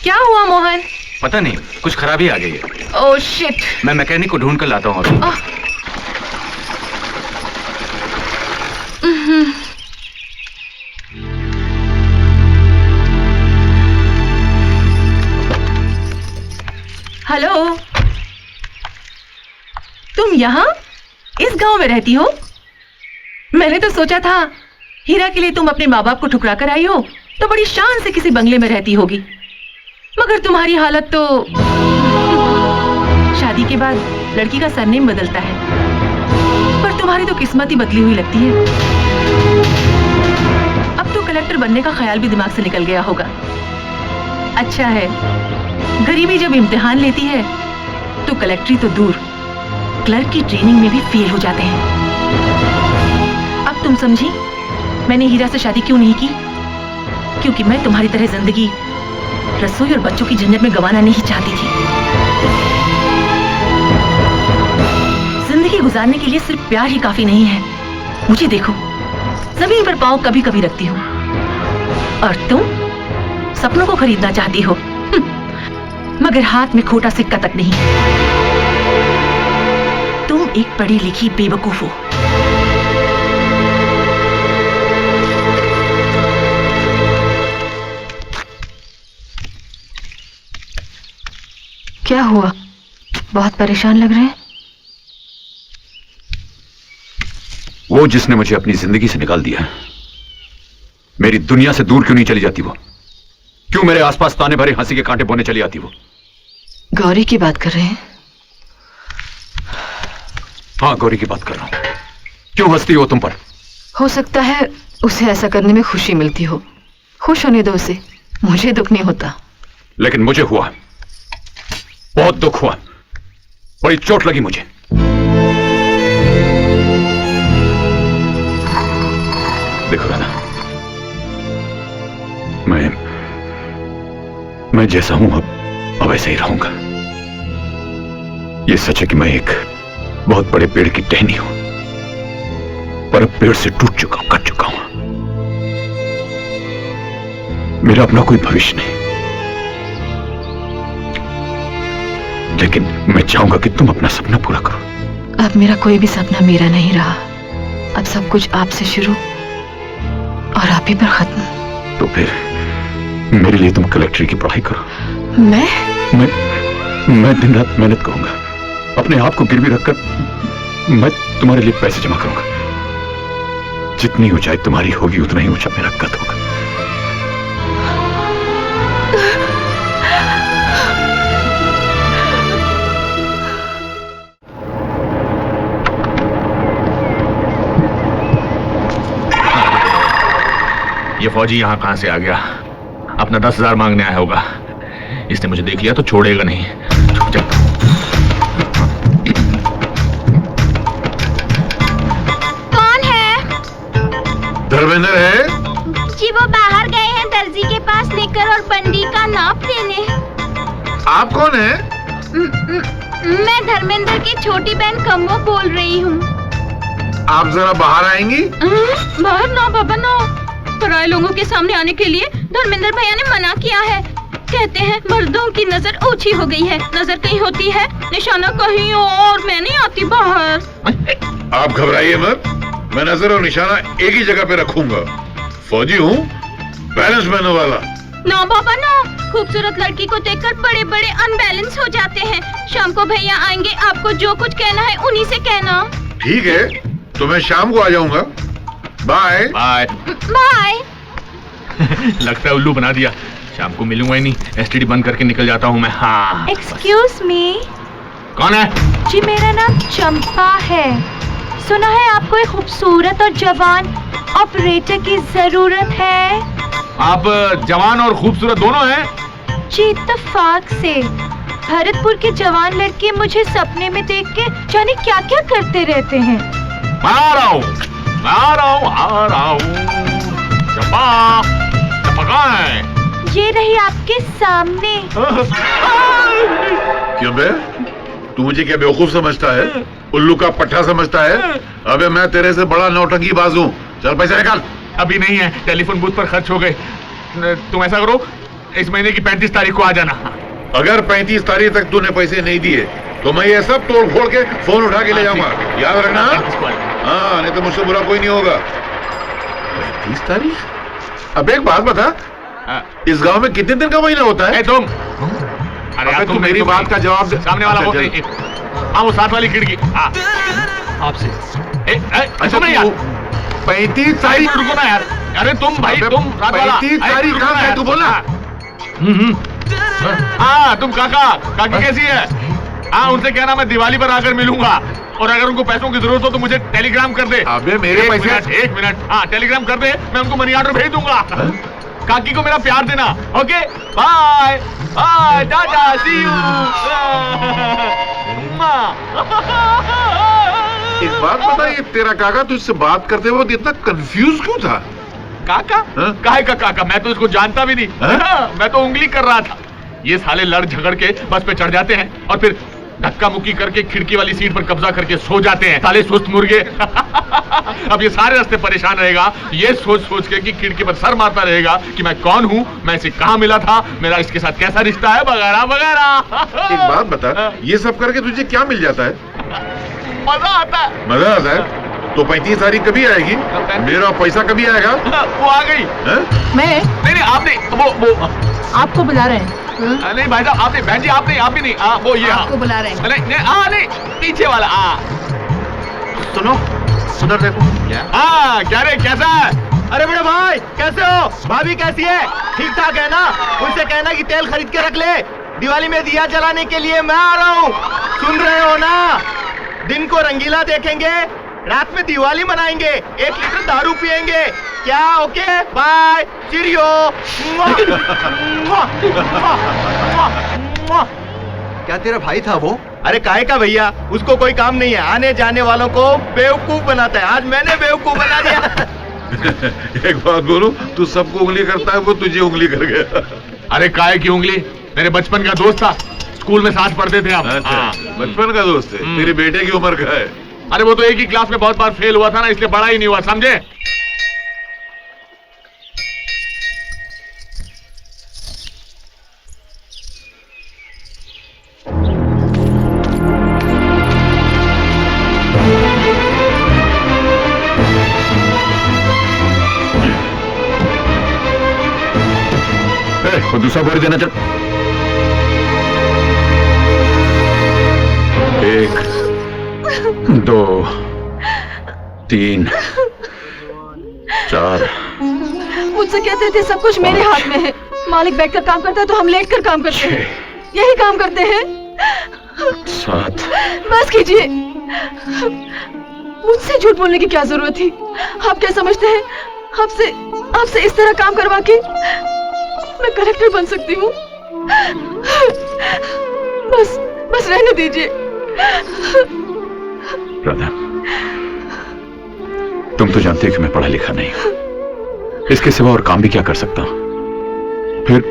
क्या हुआ मोहन? पता नहीं, कुछ खराबी आ गई है। Oh shit. मैं मैकेनिक को ढूंढ कर लाता हूँ अभी। हेलो, तुम यहाँ इस गांव में रहती हो? मैंने तो सोचा था हीरा के लिए तुम अपने माँ बाप को ठुकरा कर आई हो तो बड़ी शान से किसी बंगले में रहती होगी, मगर तुम्हारी हालत तो शादी के बाद लड़की का सरनेम बदलता है, पर तुम्हारी तो किस्मत ही बदली हुई लगती है। अब तो कलेक्टर बनने का ख्याल भी दिमाग से निकल गया होगा। अच्छा है, गरीबी जब इम्तिहान लेती है तो कलेक्टरी तो दूर, क्लर्क की ट्रेनिंग में भी फेल हो जाते हैं। अब तुम समझी मैंने हीरा से शादी क्यों नहीं की? क्योंकि मैं तुम्हारी तरह जिंदगी रसोई और बच्चों की झंझट में गंवाना नहीं चाहती थी। जिंदगी गुजारने के लिए सिर्फ प्यार ही काफी नहीं है। मुझे देखो, जमीन पर पांव कभी कभी रखती हूँ, और तुम सपनों को खरीदना चाहती हो, मगर हाथ में खोटा सिक्का तक नहीं। तुम एक पढ़ी लिखी बेवकूफ हो। क्या हुआ? बहुत परेशान लग रहे हैं। वो जिसने मुझे अपनी जिंदगी से निकाल दिया, मेरी दुनिया से दूर क्यों नहीं चली जाती? वो क्यों मेरे आसपास ताने भरे हंसी के कांटे बोने चली आती? वो गौरी की बात कर रहे हैं? हाँ, गौरी की बात कर रहा हूं। क्यों हंसती हो तुम पर? हो सकता है उसे ऐसा करने में खुशी मिलती हो। खुश होने दो उसे, मुझे दुख नहीं होता। लेकिन मुझे हुआ, बहुत दुख हुआ, बड़ी चोट लगी मुझे। देखो राधा, मैं जैसा हूं अब ऐसे ही रहूंगा। यह सच है कि मैं एक बहुत बड़े पेड़ की टहनी हूं, पर अब पेड़ से टूट चुका हूं, कट चुका हूं। मेरा अपना कोई भविष्य नहीं, लेकिन मैं चाहूंगा कि तुम अपना सपना पूरा करो। अब मेरा कोई भी सपना मेरा नहीं रहा। अब सब कुछ आपसे शुरू और आप ही पर खत्म। तो फिर मेरे लिए तुम कलेक्टरी की पढ़ाई करो। मैं दिन रात मेहनत करूंगा, अपने आप को गिरवी रखकर मैं तुम्हारे लिए पैसे जमा करूंगा। जितनी ऊंचाई तुम्हारी होगी उतना ही ऊंचा मेरा कद होगा। ये फौजी यहाँ कहां से आ गया? अपना 10,000 मांगने आया होगा। इसने मुझे देख लिया तो छोड़ेगा नहीं। छुप जा। कौन है? धर्मेंद्र है जी, वो बाहर गए हैं दर्जी के पास निकर और बंडी का नाप लेने। आप कौन है? मैं धर्मेंद्र की छोटी बहन कम्मो बोल रही हूँ। आप जरा बाहर आएंगी? बाहर ना बाबा ना, पराये लोगों के सामने आने के लिए धर्मेंद्र भैया ने मना किया है। कहते हैं मर्दों की नजर ऊंची हो गई है, नजर कहीं होती है, निशाना कहीं और। मैं नहीं आती बाहर। आप घबराइए मत, मैं नजर और निशाना एक ही जगह पे रखूंगा। फौजी हूँ, बैलेंस बनने वाला। ना बाबा ना, खूबसूरत लड़की को देखकर बड़े बड़े अनबैलेंस हो जाते हैं। शाम को भैया आएंगे, आपको जो कुछ कहना है उन्हीं से कहना। ठीक है, तो मैं शाम को आ जाऊंगा। Bye bye bye. लगता है उल्लू बना दिया। शाम को मिलूंगा ही नहीं, एसटीडी बंद करके निकल जाता हूँ मैं। हाँ। Excuse me. कौन है? जी, मेरा नाम चंपा है। सुना है आपको एक खूबसूरत और जवान ऑपरेटर की जरूरत है। आप जवान और खूबसूरत दोनों हैं? जी, इत्तेफाक से भरतपुर के जवान लड़के मुझे सपने में देख के जाने क्या क्या करते रहते हैं। आ रहा हूँ। चंपा, चंपा कहाँ है? ये रही आपके सामने। क्यों बे, तू मुझे क्या बेवकूफ समझता है? उल्लू का पट्टा समझता है? अबे मैं तेरे से बड़ा नौटंकी बाज हूं। चल पैसे निकाल। अभी नहीं है, टेलीफोन बूथ पर खर्च हो गए। तुम ऐसा करो, इस महीने की 35 तारीख को आ जाना। अगर 35 तारीख तक तूने पैसे नहीं दिए तो मैं ये सब तोड़ फोड़ के फोन उठा के ले जाऊंगा, याद रखना। हाँ, नहीं तो मुझसे बुरा कोई नहीं होगा। 35 तारीख? अब एक बात बता, इस गांव में कितने दिन का महीना होता है? तुम अरे तू मेरी बात का जवाब दे। सामने वाला बोल। हाँ, वो साथ वाली खिड़की। आपसे 35 तारीख? रुको ना यार। अरे तुम भाई, तुम 35 तारीख कहाँ है? तू बोला। हाँ, तुम काकी कैसी है? हाँ, उनसे कहना मैं दिवाली पर आकर मिलूंगा, और अगर उनको पैसों की जरूरत हो तो मुझे टेलीग्राम कर दे। अबे मेरे पैसे। एक मिनट। हाँ, टेलीग्राम कर दे, मैं उनको मनी ऑर्डर भेज दूंगा। काकी को मेरा प्यार देना। Okay, bye bye, tata, see you. एक बात बता, ये तेरा काका तुझसे बात करते वक्त इतना कंफ्यूज क्यों था? काका? काहे का काका? मैं तो इसको जानता भी नहीं। मैं तो उंगली कर रहा था। ये साले लड़ झगड़ के बस पे चढ़ जाते हैं और फिर धक्का मुक्की करके खिड़की वाली सीट पर कब्जा करके सो जाते हैं, साले सुस्त मुर्गे। अब ये सारे रास्ते परेशान रहेगा, ये सोच सोच के कि खिड़की पर सर मारता रहेगा कि मैं कौन हूँ, मैं इसे कहाँ मिला था, मेरा इसके साथ कैसा रिश्ता है, वगैरह वगैरह। एक बात बता, ये सब करके तुझे क्या मिल जाता है? मजा आता है। मजा आता है? तो 35 तारीख कभी आएगी? मेरा पैसा कभी आएगा? वो आ गई। मैं नहीं, आपने वो आपको बुला रहे हैं। नहीं भाई साहब, आपने, बहन जी आपने, आप भी नहीं। वो ये आपको बुला रहे हैं। नहीं, पीछे वाला। सुनो, उधर देखो। क्या रे, कैसा है? अरे बड़े भाई, कैसे हो? भाभी कैसी है? ठीक ठाक है ना? उनसे कहना कि तेल खरीद के रख ले, दिवाली में दिया जलाने के लिए मैं आ रहा हूँ। सुन रहे हो ना? दिन को रंगीला देखेंगे, रात में दिवाली मनाएंगे, 1 लीटर दारू पिएंगे। क्या? Okay, bye, cheerio. क्या तेरा भाई था वो? अरे काहे का भैया, उसको कोई काम नहीं है, आने जाने वालों को बेवकूफ बनाता है। आज मैंने बेवकूफ बना दिया। एक बात बोलूं, तू सबको उंगली करता है, वो तुझे उंगली कर गया। अरे काहे की उंगली? मेरे बचपन का दोस्त था, स्कूल में साथ पढ़ते थे हम। अच्छा, बचपन का दोस्त है? तेरे बेटे की उम्र का है? अरे वो तो एक ही क्लास में बहुत बार फेल हुआ था ना, इसलिए बड़ा ही नहीं हुआ, समझे? वो दूसरा बोरी देना चल। 1 2 3 4। मुझसे कहते थे सब कुछ मेरे हाथ में है, मालिक बैठकर काम करता है तो हम लेटकर काम करते हैं, यही काम करते हैं। 7। बस कीजिए, मुझसे झूठ बोलने की क्या जरूरत थी? आप क्या समझते हैं आपसे इस तरह काम करवा के मैं कलेक्टर बन सकती हूँ? बस रहने दीजिए। राधा, तुम तो जानती हो कि मैं पढ़ा लिखा नहीं हूं, इसके सिवा और काम भी क्या कर सकता हूं? फिर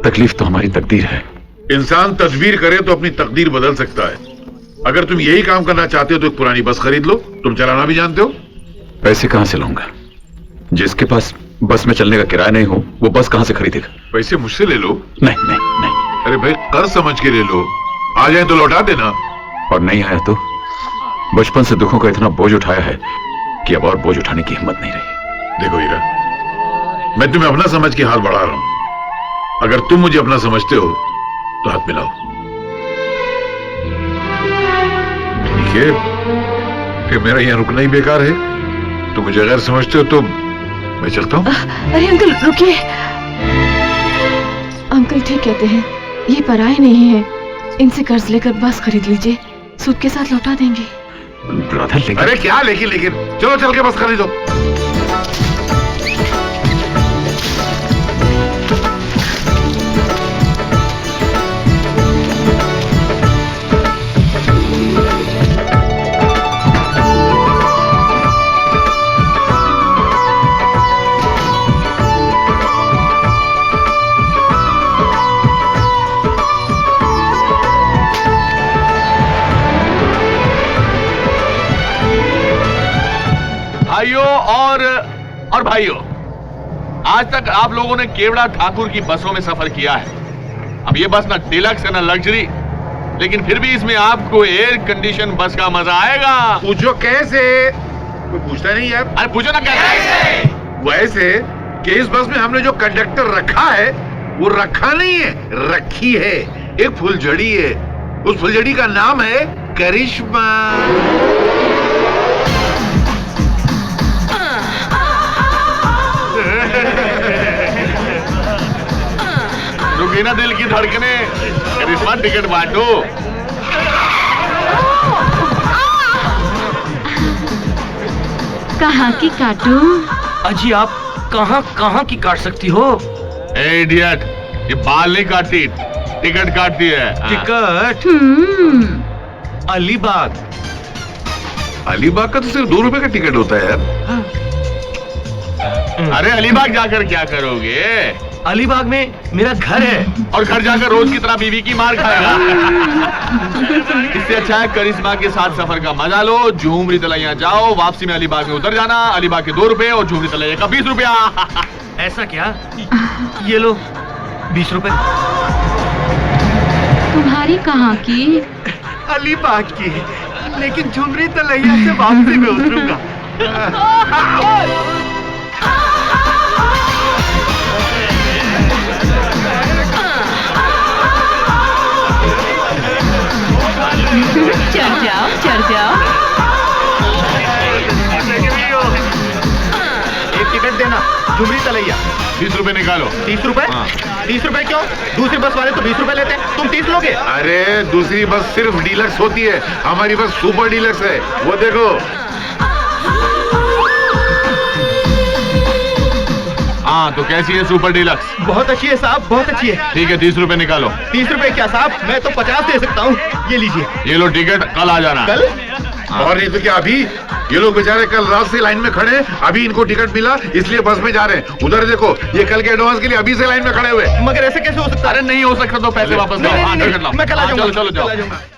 तकलीफ तो हमारी तकदीर है। इंसान तदबीर करे तो अपनी तकदीर बदल सकता है। अगर तुम यही काम करना चाहते हो तो एक पुरानी बस खरीद लो, तुम चलाना भी जानते हो। पैसे कहां से लाऊंगा? जिसके पास बस में चलने का किराया नहीं हो, वो बस कहां से खरीदेगा? पैसे मुझसे ले लो। नहीं नहीं नहीं। अरे भाई, कर्ज समझ के ले लो, आ जाए तो लौटा देना। और नहीं आया तो? बचपन से दुखों का इतना बोझ उठाया है कि अब और बोझ उठाने की हिम्मत नहीं रही। देखो हीरा, मैं तुम्हें अपना समझ के हाथ बढ़ा रहा हूं, अगर तुम मुझे अपना समझते हो तो हाथ मिलाओ। ठीक है, फिर मेरा यहाँ रुकना ही बेकार है। तुम मुझे अगर समझते हो तो मैं चलता हूँ। अरे अंकल रुकिए, अंकल ठीक कहते हैं, ये पराये नहीं है, इनसे कर्ज लेकर बस खरीद लीजिए, सूद के साथ लौटा देंगे। राधा, लेकिन अरे क्या लेकिन चलो चल के बस खरीदो। भाइयों और भाइयों, आज तक आप लोगों ने केवड़ा ठाकुर की बसों में सफर किया है। अब ये बस ना डिलक्स है ना लग्जरी, लेकिन फिर भी इसमें आपको एयर कंडीशन बस का मजा आएगा। पूछो कैसे? कोई पूछता नहीं यार। अरे पूछो ना कैसे? वैसे कि इस बस में हमने जो कंडक्टर रखा है वो रखा नहीं है, रखी है। एक फुलझड़ी है, उस फुलझड़ी का नाम है करिश्मा। रुकी ना दिल की धड़कने, करिश्मा टिकट बांटो। कहाँ की काटूं? अजी आप कहाँ कहाँ की काट सकती हो? ए इडियट, ये बाल नहीं काटती, टिकट काटती है। टिकट अलीबाग। अलीबाग का तो सिर्फ 2 रुपए का टिकट होता है यार। अरे अलीबाग जाकर क्या करोगे? अलीबाग में मेरा घर है। और घर जाकर रोज की तरह बीवी की मार खाएगा। इससे अच्छा है करिश्मा के साथ सफर का मजा लो। झूमरी तलैया जाओ, वापसी में अलीबाग में उतर जाना। अलीबाग के 2 रुपए और झूमरी तलैया का 20 रुपया। ऐसा क्या? ये लो 20 रुपए। तुम्हारी कहाँ की? अलीबाग की, लेकिन झुमरी तलैया से वापसी में उतरूंगा। चढ़ जाओ। एक टिकट देना, झुमरी तलैया। 20 रुपए निकालो। 30 रुपए? हाँ। 30 रुपए क्यों? दूसरी बस वाले तो 20 रुपए लेते हैं, तुम 30 लोगे? अरे दूसरी बस सिर्फ डीलक्स होती है, हमारी बस सुपर डीलक्स है। वो देखो। हाँ तो कैसी है सुपर डीलक्स? बहुत अच्छी है साहब, बहुत अच्छी है। ठीक है 30 रुपए निकालो। 30 रुपए क्या साहब, मैं तो 50 दे सकता हूँ। ये लीजिए। ये लो टिकट, कल आ जाना। कल? और नहीं तो क्या अभी? ये लोग बेचारे कल रात से लाइन में खड़े हैं, अभी इनको टिकट मिला इसलिए बस में जा रहे हैं। उधर देखो, ये कल के एडवांस के लिए अभी से लाइन में खड़े हुए। मगर ऐसे कैसे हो सकता है? अरे नहीं हो सकता तो पैसे वापस दो। हाँ टिकट लाओ। मैं कल आ जाऊंगा। चलो चलो कल आ जाओ। जाऊंगा।